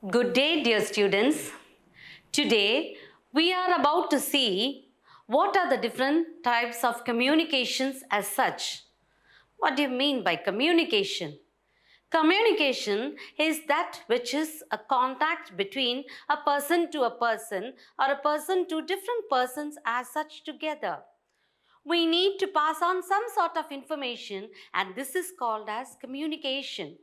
Good day, dear students. Today, we are about to see what are the different types of communications as such. What do you mean by communication? Communication is that which is a contact between a person to a person or a person to different persons as such together. We need to pass on some sort of information, and this is called as communication.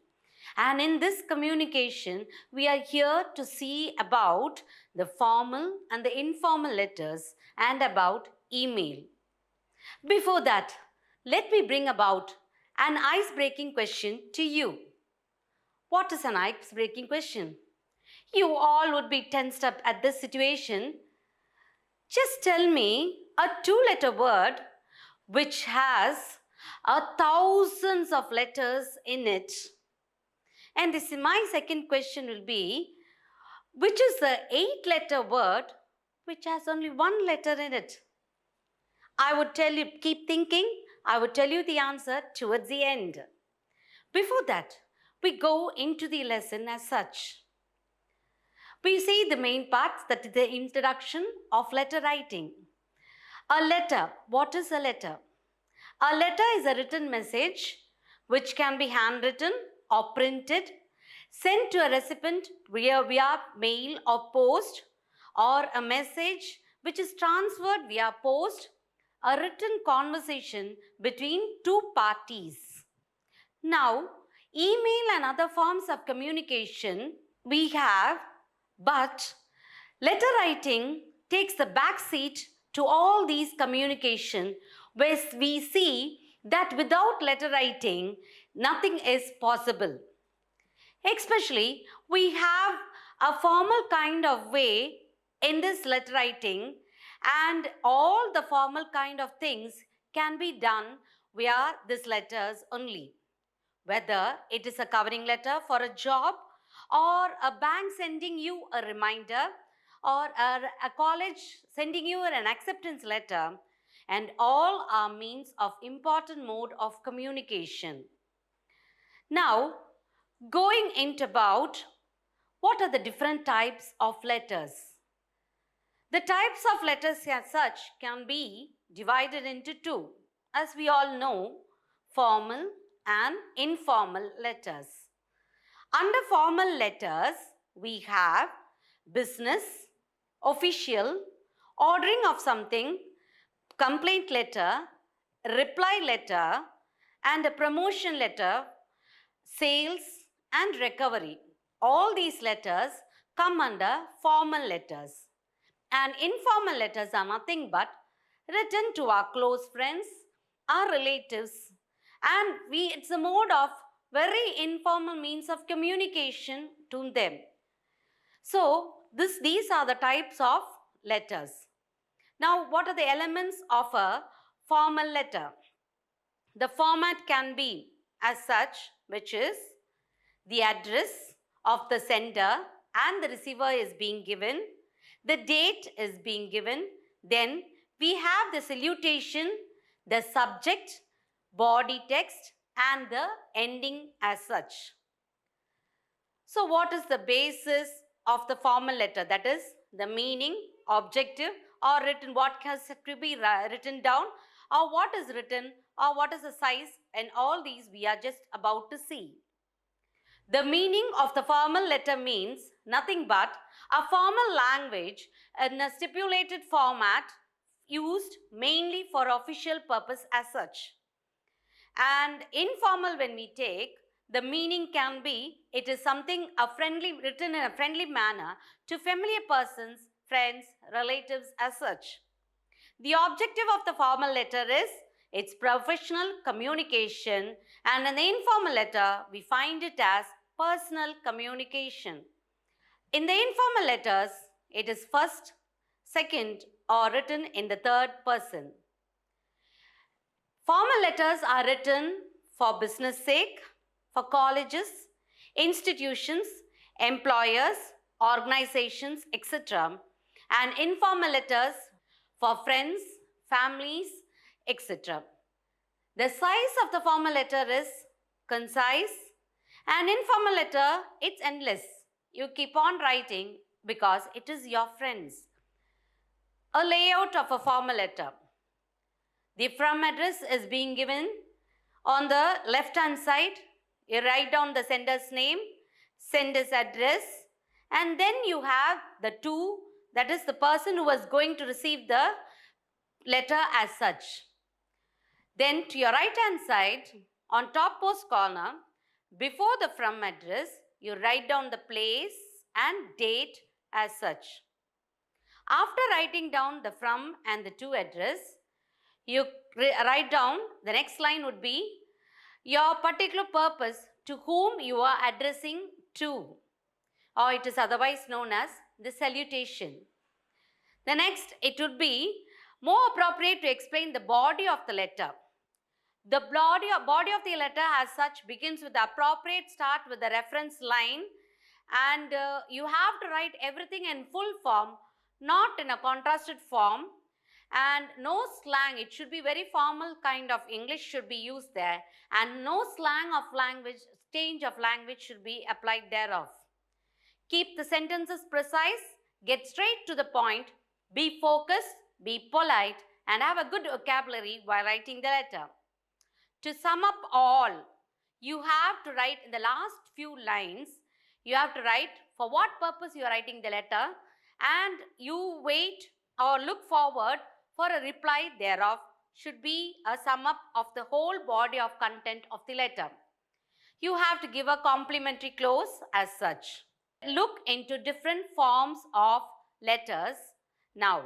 And in this communication, we are here to see about the formal and the informal letters and about email. Before that, let me bring about an ice-breaking question to you. What is an ice-breaking question? You all would be tensed up at this situation. Just tell me a two-letter word which has thousands of letters in it. And this my second question will be, which is the 8-letter word which has only one letter in it? I would tell you, keep thinking. I would tell you the answer towards the end. Before that, we go into the lesson as such. We see the main parts, that is the introduction of letter writing. A letter. What is a letter? A letter is a written message which can be handwritten or printed, sent to a recipient via mail or post, or a message which is transferred via post, a written conversation between two parties. Now, email and other forms of communication we have, but letter writing takes the back seat to all these communication, where we see that without letter writing, nothing is possible. Especially, we have a formal kind of way in this letter writing, and all the formal kind of things can be done via these letters only. Whether it is a covering letter for a job, or a bank sending you a reminder, or a college sending you an acceptance letter, and all are means of important mode of communication. Now, going into about what are the different types of letters. The types of letters as such can be divided into two. As we all know, formal and informal letters. Under formal letters, we have business, official, ordering of something, complaint letter, reply letter, and a promotion letter, sales and recovery. All these letters come under formal letters. And informal letters are nothing but written to our close friends, our relatives, and it's a mode of very informal means of communication to them. So, these are the types of letters. Now, what are the elements of a formal letter? The format can be as such, which is the address of the sender and the receiver is being given, the date is being given, then we have the salutation, the subject, body text, and the ending as such. So what is the basis of the formal letter? That is the meaning, objective, or written, what has to be written down, or what is written, or what is the size, and all these we are just about to see. The meaning of the formal letter means nothing but a formal language in a stipulated format used mainly for official purpose as such. And informal, when we take, the meaning can be, it is something written in a friendly manner to familiar persons, friends, relatives as such. The objective of the formal letter is its professional communication, and in the informal letter, we find it as personal communication. In the informal letters, it is first, second, or written in the third person. Formal letters are written for business sake, for colleges, institutions, employers, organizations, etc. And informal letters for friends, families, etc. The size of the formal letter is concise, and informal letter, it's endless. you keep on writing because it is your friends. A layout of a formal letter. The from address is being given on the left hand side. You write down the sender's name, sender's address, and then you have the to, that is the person who was going to receive the letter as such. Then to your right hand side, on topmost corner, before the from address, you write down the place and date as such. After writing down the from and the to address, you write down, the next line would be your particular purpose to whom you are addressing to, or it is otherwise known as the salutation. The next, it would be more appropriate to explain the body of the letter. The body of the letter as such begins with the appropriate start with the reference line, and you have to write everything in full form, not in a contrasted form, and no slang. It should be very formal kind of English should be used there, and no slang of language, change of language should be applied thereof. Keep the sentences precise, get straight to the point, be focused, be polite, and have a good vocabulary while writing the letter. To sum up all, you have to write in the last few lines, you have to write for what purpose you are writing the letter, and you wait or look forward for a reply thereof should be a sum up of the whole body of content of the letter. You have to give a complimentary clause as such. Look into different forms of letters now.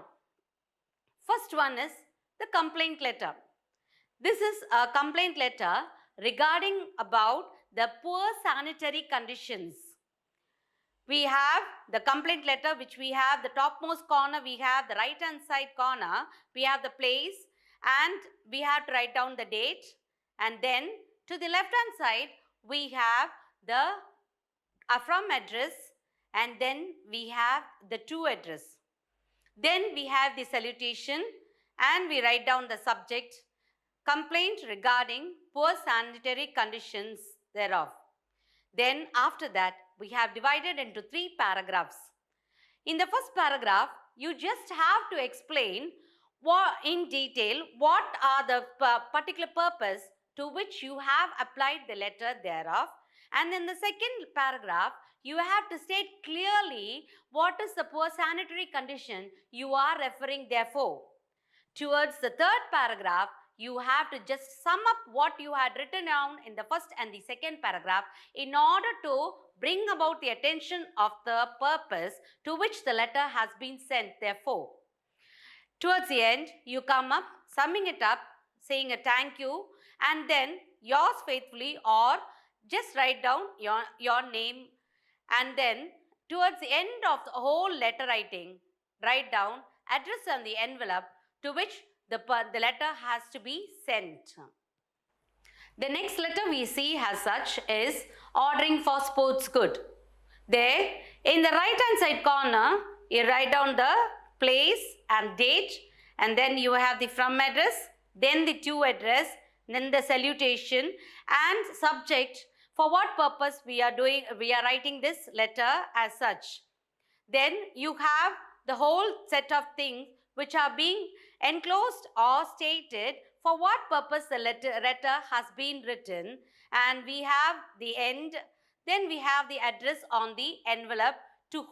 First one is the complaint letter. This is a complaint letter regarding about the poor sanitary conditions. We have the complaint letter which we have the topmost corner, we have the right hand side corner, we have the place, and we have to write down the date, and then to the left hand side we have the from address, and then we have the to address. Then we have the salutation, and we write down the subject, complaint regarding poor sanitary conditions thereof. Then after that, we have divided into 3 paragraphs. In the first paragraph, you just have to explain in detail what are the particular purpose to which you have applied the letter thereof. And in the second paragraph, you have to state clearly what is the poor sanitary condition you are referring therefore. Towards the third paragraph, you have to just sum up what you had written down in the first and the second paragraph in order to bring about the attention of the purpose to which the letter has been sent therefore. Towards the end, you come up, summing it up, saying a thank you, and then yours faithfully, or just write down your name, and then towards the end of the whole letter writing, write down address on the envelope to which the letter has to be sent. The next letter we see as such is ordering for sports good. There in the right hand side corner, you write down the place and date, and then you have the from address, then the to address, then the salutation and subject for what purpose we are writing this letter as such. Then you have the whole set of things which are being enclosed or stated for what purpose the letter has been written, and we have the end, then we have the address on the envelope to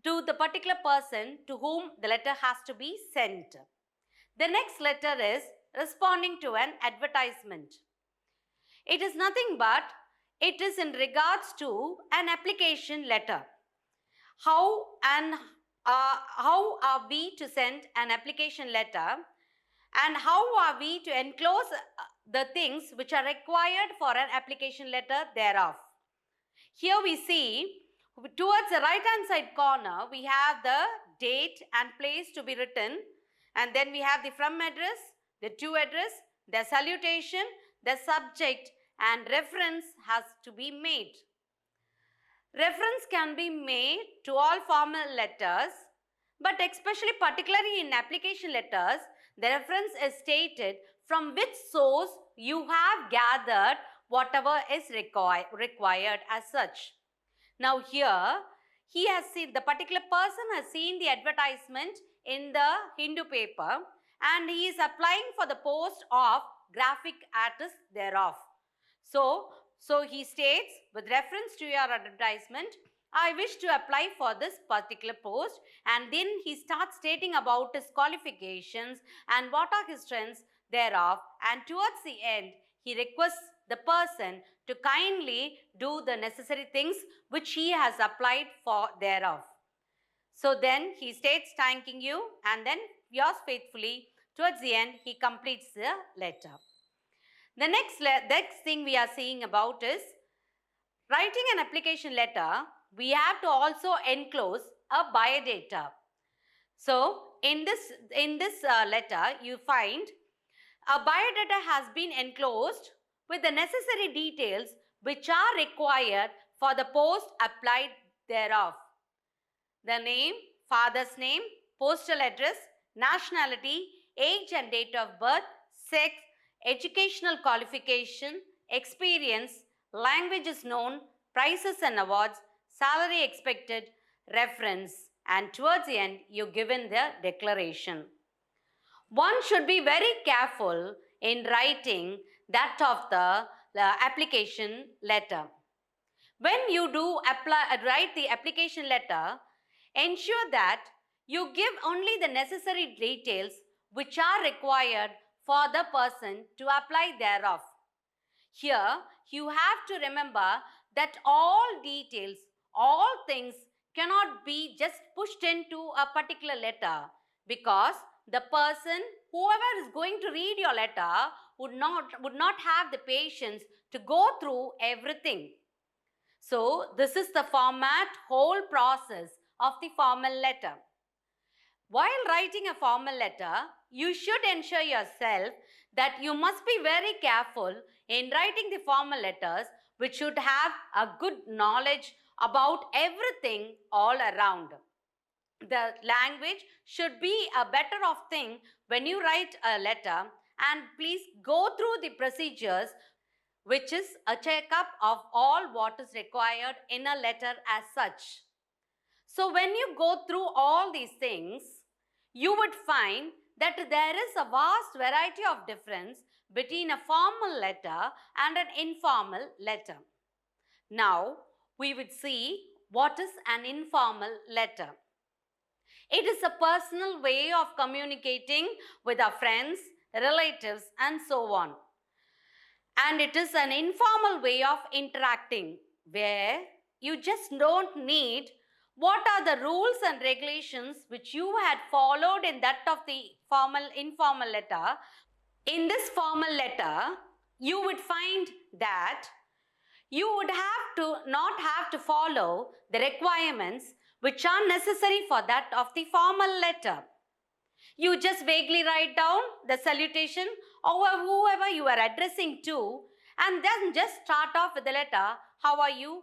the particular person to whom the letter has to be sent. The next letter is responding to an advertisement. It is nothing but it is in regards to an application letter. How are we to send an application letter, and how are we to enclose the things which are required for an application letter thereof. Here we see towards the right hand side corner we have the date and place to be written, and then we have the from address, the to address, the salutation, the subject, and reference has to be made. Reference can be made to all formal letters, but especially particularly in application letters, the reference is stated from which source you have gathered whatever is required as such. Now here, the particular person has seen the advertisement in the Hindu paper and he is applying for the post of graphic artist thereof. So he states, with reference to your advertisement, I wish to apply for this particular post, and then he starts stating about his qualifications and what are his strengths thereof, and towards the end, he requests the person to kindly do the necessary things which he has applied for thereof. So then he states thanking you, and then yours faithfully, towards the end, he completes the letter. The next thing we are seeing about is writing an application letter. We have to also enclose a biodata. So in this letter, you find a biodata has been enclosed with the necessary details which are required for the post applied thereof. The name, father's name, postal address, nationality, age and date of birth, sex, educational qualification, experience, languages known, prizes and awards, salary expected, reference, and towards the end, you given the declaration. One should be very careful in writing that of the application letter. When you do write the application letter, ensure that you give only the necessary details which are required for the person to apply thereof. Here, you have to remember that all details, all things cannot be just pushed into a particular letter, because the person, whoever is going to read your letter, would not have the patience to go through everything. So, this is the whole process of the formal letter. While writing a formal letter, you should ensure yourself that you must be very careful in writing the formal letters, which should have a good knowledge about everything all around. The language should be a better off thing when you write a letter, and please go through the procedures, which is a checkup of all what is required in a letter as such. So when you go through all these things, you would find that there is a vast variety of difference between a formal letter and an informal letter. Now, we would see what is an informal letter. It is a personal way of communicating with our friends, relatives, and so on. And it is an informal way of interacting where you just don't need what are the rules and regulations which you had followed in that of the informal letter. In this formal letter, you would find that you would not have to follow the requirements which are necessary for that of the formal letter. You just vaguely write down the salutation or whoever you are addressing to, and then just start off with the letter, how are you?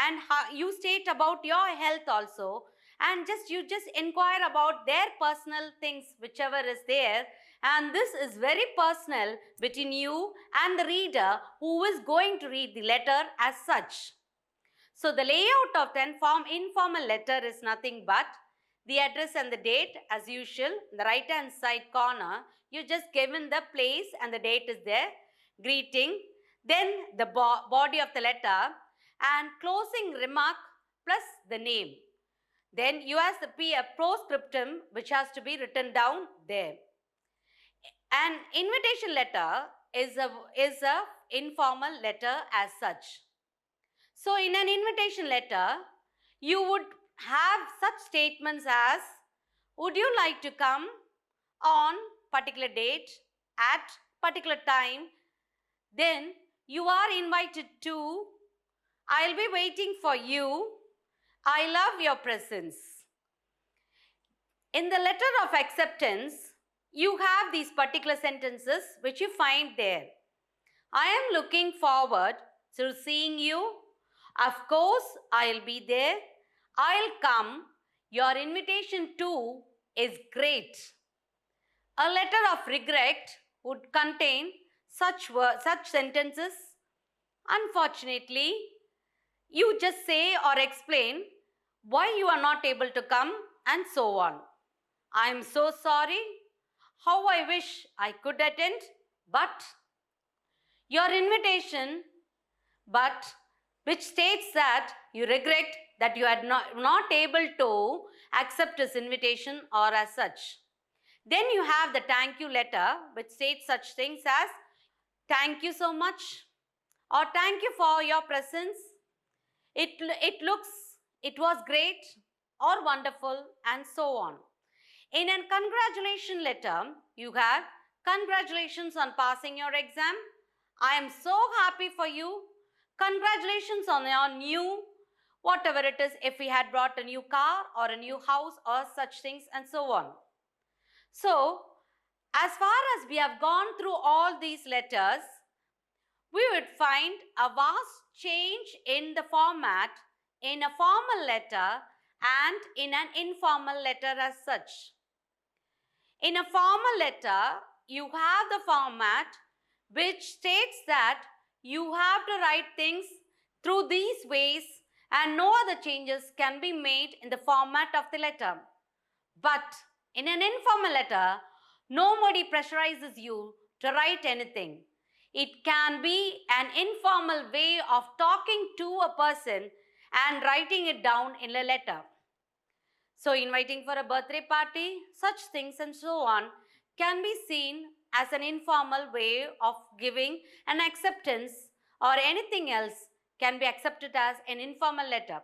And you state about your health also, and you just inquire about their personal things, whichever is there, and this is very personal between you and the reader who is going to read the letter as such. So the layout of the informal letter is nothing but the address and the date as usual. In the right hand side corner, you just given the place and the date is there, greeting, then the body of the letter and closing remark plus the name. Then you have a proscriptum which has to be written down there. An invitation letter is a informal letter as such. So in an invitation letter, you would have such statements as, would you like to come on particular date at particular time? Then you are invited to, I'll be waiting for you, I love your presence. In the letter of acceptance, you have these particular sentences which you find there. I am looking forward to seeing you. Of course, I'll be there. I'll come. Your invitation too is great. A letter of regret would contain such sentences. Unfortunately, You just say or explain why you are not able to come and so on. I am so sorry. How I wish I could attend, but your invitation, but which states that you regret that you are not able to accept his invitation or as such. Then you have the thank you letter, which states such things as thank you so much or thank you for your presence. It was great or wonderful and so on. In a congratulation letter, you have congratulations on passing your exam. I am so happy for you. Congratulations on your new, whatever it is, if we had brought a new car or a new house or such things and so on. So, as far as we have gone through all these letters, we would find a vast change in the format in a formal letter and in an informal letter as such. In a formal letter, you have the format which states that you have to write things through these ways and no other changes can be made in the format of the letter. But in an informal letter, nobody pressurizes you to write anything. It can be an informal way of talking to a person and writing it down in a letter. So, inviting for a birthday party, such things and so on can be seen as an informal way of giving an acceptance, or anything else can be accepted as an informal letter.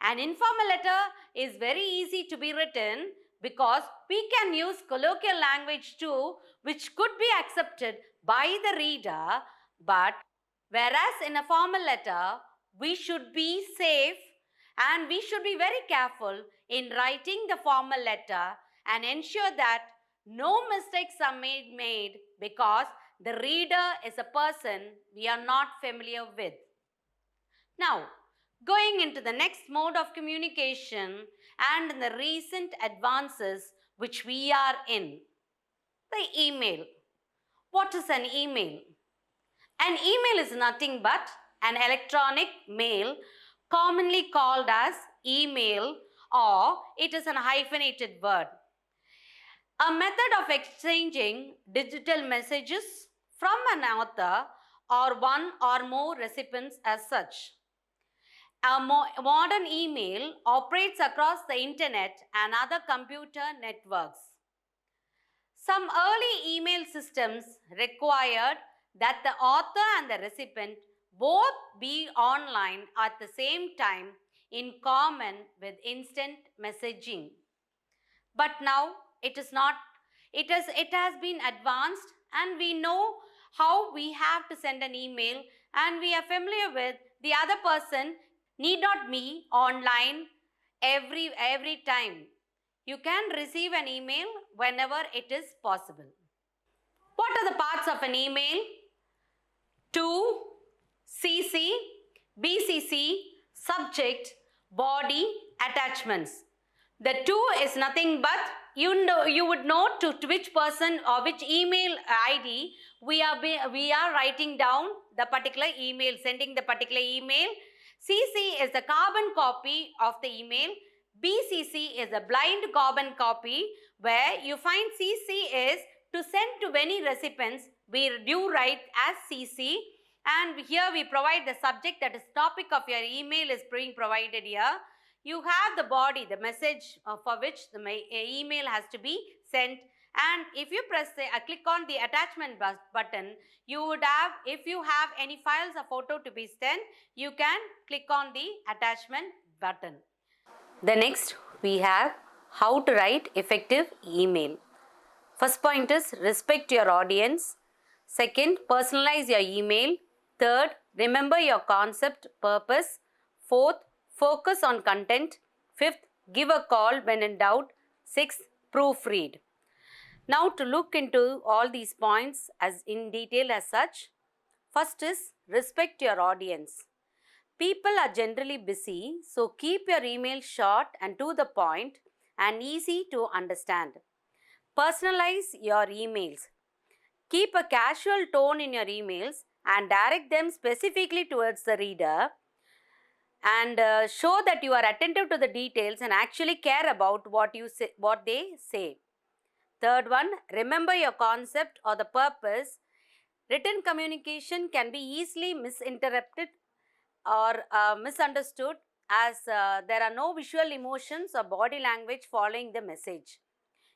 An informal letter is very easy to be written because we can use colloquial language too, which could be accepted by the reader. But whereas in a formal letter, we should be safe and we should be very careful in writing the formal letter and ensure that no mistakes are made because the reader is a person we are not familiar with. Now, going into the next mode of communication and in the recent advances which we are in, the email. What is an email? An email is nothing but an electronic mail, commonly called as email, or it is a hyphenated word. A method of exchanging digital messages from an author or one or more recipients as such. A modern email operates across the internet and other computer networks. Some early email systems required that the author and the recipient both be online at the same time in common with instant messaging. But now it is not. It has been advanced and we know how we have to send an email and we are familiar with the other person need not be online every time. You can receive an email whenever it is possible. What are the parts of an email? To, CC, BCC, subject, body, attachments. The to is nothing but you would know to which person or which email ID we are writing down the particular email, sending the particular email. CC is the carbon copy of the email. BCC is a blind carbon copy where you find CC is to send to many recipients. We do write as CC and here we provide the subject, that is topic of your email is being provided here. You have the body, the message for which the email has to be sent, and if you click on the attachment button, you would have, if you have any files or photo to be sent, you can click on the attachment button. The next we have how to write effective email. First point is respect your audience. Second, personalize your email. Third, remember your concept, purpose. Fourth, focus on content. Fifth, give a call when in doubt. Sixth, proofread. Now to look into all these points as in detail as such. First is respect your audience. People are generally busy, so keep your email short and to the point and easy to understand. Personalize your emails. Keep a casual tone in your emails and direct them specifically towards the reader. and show that you are attentive to the details and actually care about what they say. Third one, remember your concept or the purpose. Written communication can be easily misinterpreted or misunderstood as there are no visual emotions or body language following the message.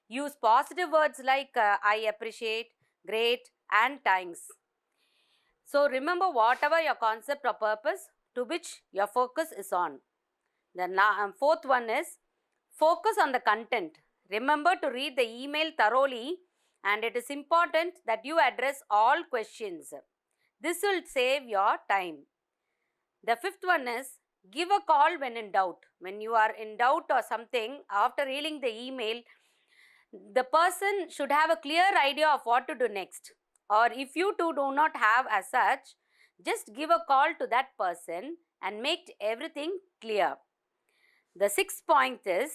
Use positive words like I appreciate, great, and thanks. So remember whatever your concept or purpose to which your focus is on. The fourth one is focus on the content. Remember to read the email thoroughly, and it is important that you address all questions. This will save your time. The fifth one is give a call when in doubt. When you are in doubt or something after reading the email, the person should have a clear idea of what to do next. Or if you two do not have as such, just give a call to that person and make everything clear. The sixth point is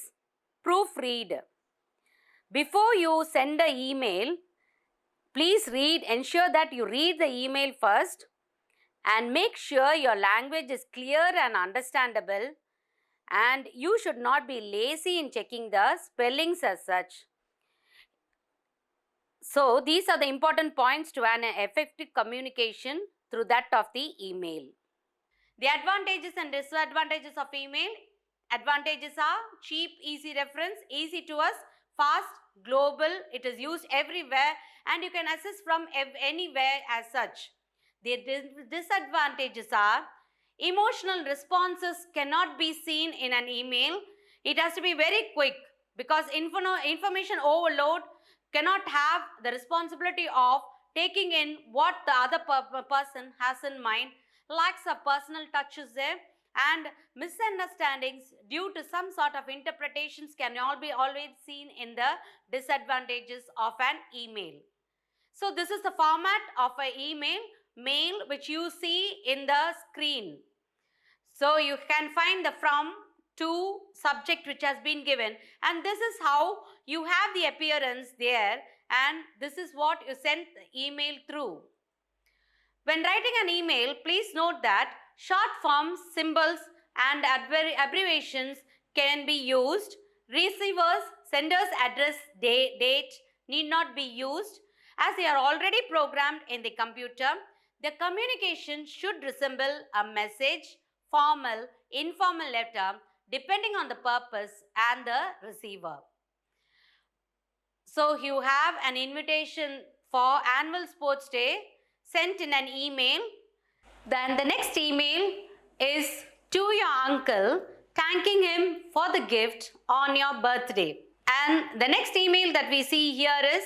proofread. Before you send the email, please ensure that you read the email first and make sure your language is clear and understandable, and you should not be lazy in checking the spellings as such. So these are the important points to an effective communication through that of the email. The advantages and disadvantages of email. Advantages are cheap, easy reference, easy to us, fast, global, it is used everywhere and you can access from anywhere as such. The disadvantages are emotional responses cannot be seen in an email. It has to be very quick because information overload cannot have the responsibility of taking in what the other person has in mind. Lacks of personal touch is there, and misunderstandings due to some sort of interpretations can always seen in the disadvantages of an email. So this is the format of an mail which you see in the screen. So you can find the from to subject which has been given, and this is how you have the appearance there, and this is what you send the email through. When writing an email, please note that short forms, symbols and abbreviations can be used. Receivers, sender's address, date need not be used as they are already programmed in the computer. The communication should resemble a message, formal, informal letter, depending on the purpose and the receiver. So you have an invitation for annual sports day sent in an email. Then the next email is to your uncle, thanking him for the gift on your birthday. And the next email that we see here is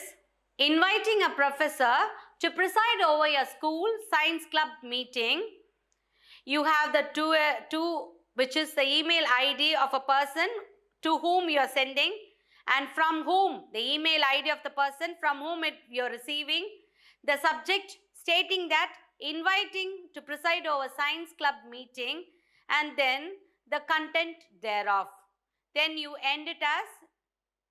inviting a professor to preside over your school science club meeting. You have the two which is the email ID of a person to whom you are sending and from whom, the email ID of the person from whom you are receiving. The subject stating that inviting to preside over science club meeting, and then the content thereof. Then you end it as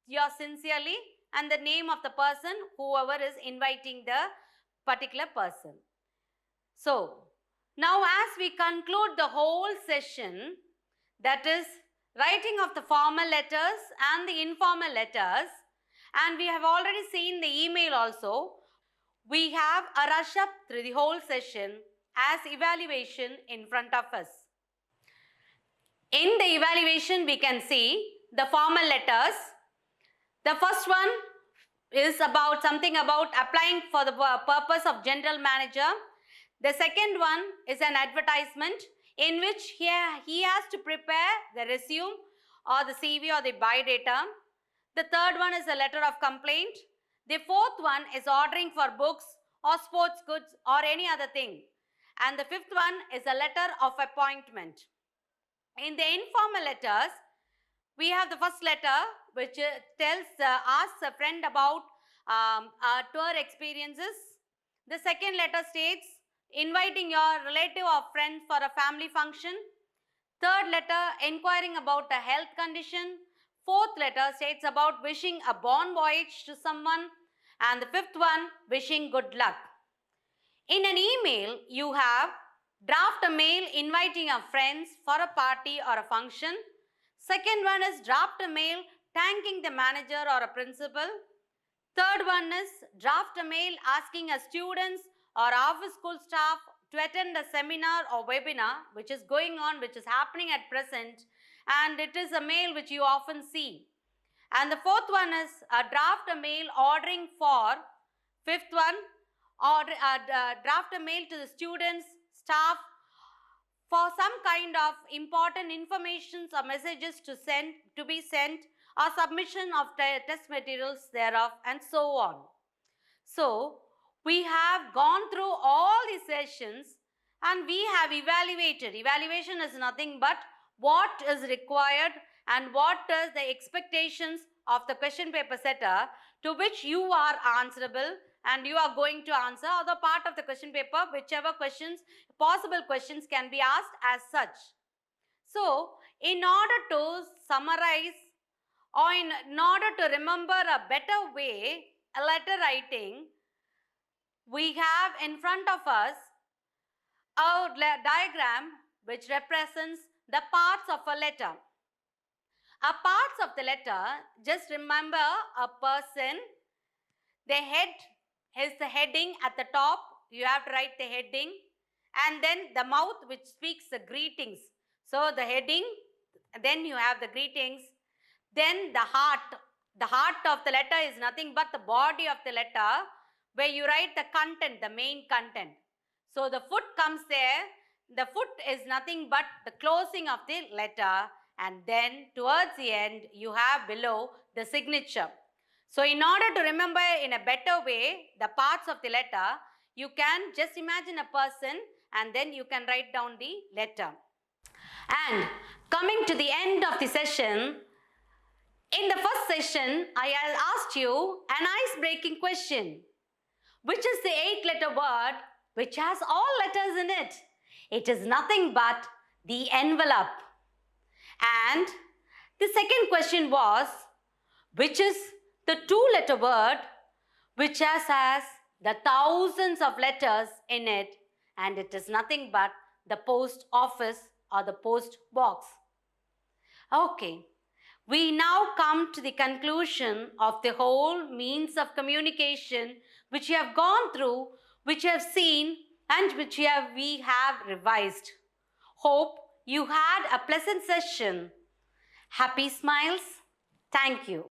yours sincerely and the name of the person, whoever is inviting the particular person. So now as we conclude the whole session, that is writing of the formal letters and the informal letters, and we have already seen the email also, we have a rush up through the whole session as evaluation in front of us. In the evaluation, we can see the formal letters. The first one is about something about applying for the purpose of general manager. The second one is an advertisement in which he has to prepare the resume or the CV or the biodata. The third one is a letter of complaint. The fourth one is ordering for books or sports goods or any other thing. And the fifth one is a letter of appointment. In the informal letters, we have the first letter which asks a friend about tour experiences. The second letter states inviting your relative or friend for a family function. Third letter inquiring about a health condition. Fourth letter states about wishing a bon voyage to someone. And the fifth one, wishing good luck. In an email, you have draft a mail inviting our friends for a party or a function. Second one is draft a mail thanking the manager or a principal. Third one is draft a mail asking our students or office school staff to attend a seminar or webinar which is going on, which is happening at present, and it is a mail which you often see. And the fourth one is draft a mail ordering for. Fifth one, draft a mail to the students, staff for some kind of important informations or messages to be sent, or submission of test materials thereof, and so on. So, we have gone through all these sessions and we have evaluated. Evaluation is nothing but what is required and what is the expectations of the question paper setter, to which you are answerable and you are going to answer, or the part of the question paper, whichever possible questions can be asked as such. So, in order to summarize or in order to remember a better way a letter writing, we have in front of us a diagram which represents the parts of a letter. A parts of the letter, just remember a person, the head is the heading at the top, you have to write the heading, and then the mouth which speaks the greetings. So the heading, then you have the greetings, then the heart. The heart of the letter is nothing but the body of the letter, where you write the content, the main content. So the foot comes there. The foot is nothing but the closing of the letter, and then towards the end you have below the signature. So in order to remember in a better way the parts of the letter, you can just imagine a person and then you can write down the letter. And coming to the end of the session, in the first session, I asked you an ice-breaking question. Which is the 8-letter word which has all letters in it? It is nothing but the envelope. And the second question was, which is the 2-letter word which has the thousands of letters in it, and it is nothing but the post office or the post box. Okay. We now come to the conclusion of the whole means of communication which we have gone through, which we have seen, and which we have revised. Hope you had a pleasant session. Happy smiles. Thank you.